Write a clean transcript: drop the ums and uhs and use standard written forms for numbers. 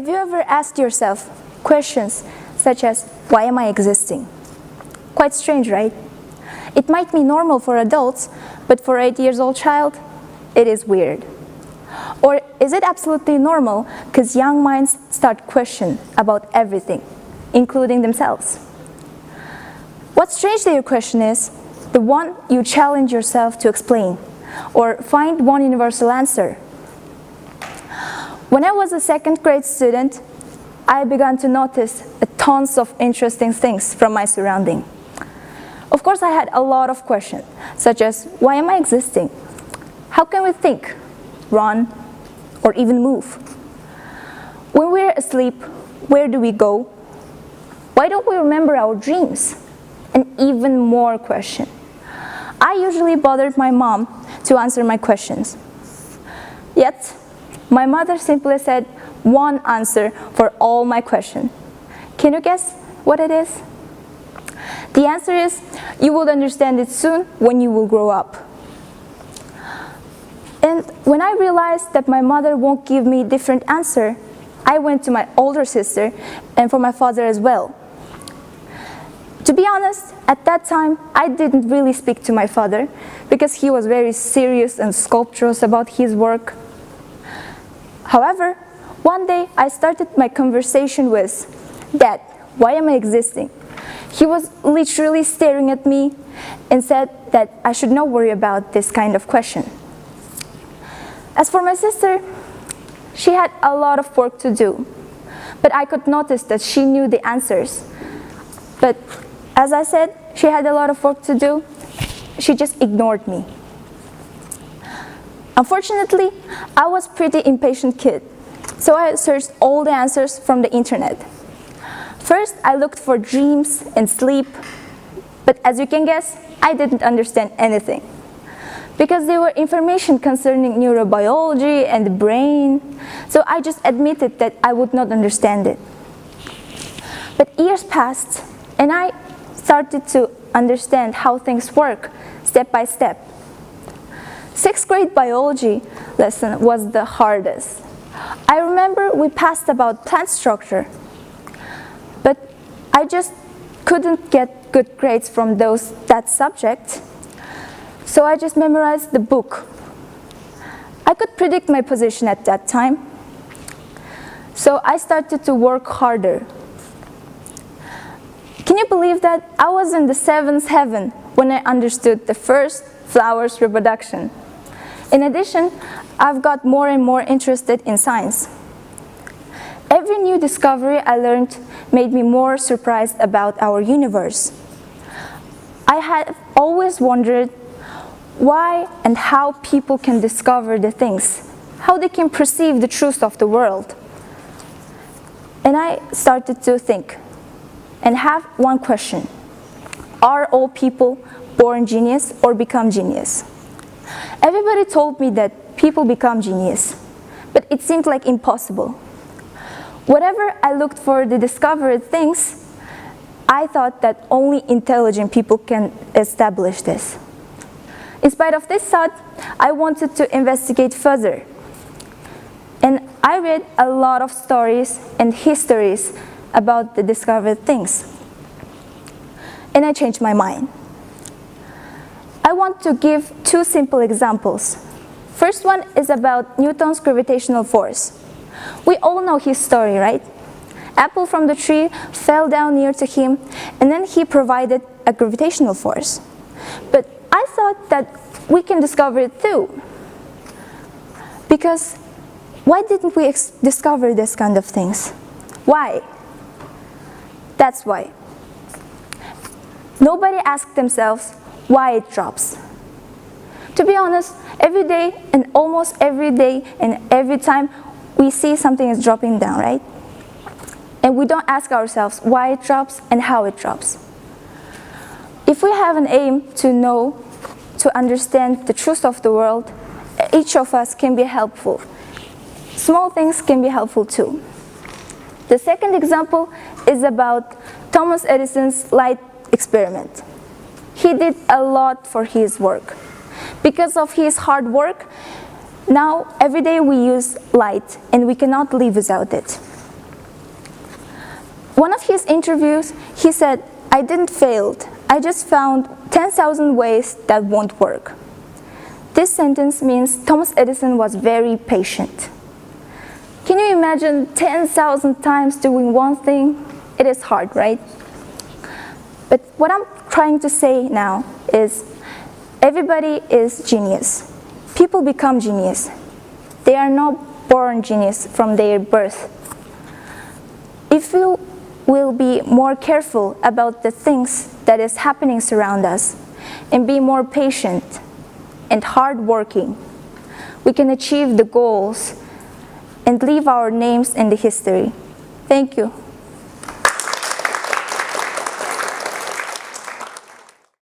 Have you ever asked yourself questions such as, why am I existing? Quite strange, right? It might be normal for adults, but for an 8-year-old child, it is weird. Or is it absolutely normal because young minds start questioning about everything, including themselves? What's strange that your question is the one you challenge yourself to explain or find one universal answer. When I was a second grade student, I began to notice tons of interesting things from my surrounding. Of course, I had a lot of questions, such as, why am I existing? How can we think, run, or even move? When we're asleep, where do we go? Why don't we remember our dreams? And even more questions. I usually bothered my mom to answer my questions. Yet, my mother simply said one answer for all my questions. Can you guess what it is? The answer is, you will understand it soon when you will grow up. And when I realized that my mother won't give me a different answer, I went to my older sister and for my father as well. To be honest, at that time, I didn't really speak to my father because he was very serious and scrupulous about his work. However, one day I started my conversation with, Dad, why am I existing? He was literally staring at me and said that I should not worry about this kind of question. As for my sister, she had a lot of work to do, but I could notice that she knew the answers. But as I said, she had a lot of work to do. She just ignored me. Unfortunately, I was a pretty impatient kid, so I searched all the answers from the internet. First, I looked for dreams and sleep, but as you can guess, I didn't understand anything. Because there were information concerning neurobiology and the brain, so I just admitted that I would not understand it. But years passed, and I started to understand how things work, step by step. 6th grade biology lesson was the hardest. I remember we passed about plant structure, but I just couldn't get good grades from that subject, so I just memorized the book. I could predict my position at that time, so I started to work harder. Can you believe that I was in the 7th heaven when I understood the first flower's reproduction? In addition, I've got more and more interested in science. Every new discovery I learned made me more surprised about our universe. I had always wondered why and how people can discover the things, how they can perceive the truth of the world. And I started to think and have one question. Are all people born genius or become genius? Everybody told me that people become genius, but it seemed like impossible. Whatever I looked for the discovered things, I thought that only intelligent people can establish this. In spite of this thought, I wanted to investigate further. And I read a lot of stories and histories about the discovered things. And I changed my mind. I want to give 2 simple examples. First one is about Newton's gravitational force. We all know his story, right? Apple from the tree fell down near to him, and then he provided a gravitational force. But I thought that we can discover it too. Because why didn't we discover this kind of things? Why? That's why. Nobody asked themselves why it drops. To be honest, every day and almost every day and every time we see something is dropping down, right? And we don't ask ourselves why it drops and how it drops. If we have an aim to know, to understand the truth of the world, each of us can be helpful. Small things can be helpful too. The second example is about Thomas Edison's light experiment. He did a lot for his work. Because of his hard work, now every day we use light and we cannot live without it. one of his interviews, he said, "I didn't fail. I just found 10,000 ways that won't work." This sentence means Thomas Edison was very patient. Can you imagine 10,000 times doing one thing? It is hard, right? But what I'm trying to say now is everybody is genius. People become genius. They are not born genius from their birth. If you will be more careful about the things that is happening around us and be more patient and hardworking, we can achieve the goals and leave our names in the history. Thank you.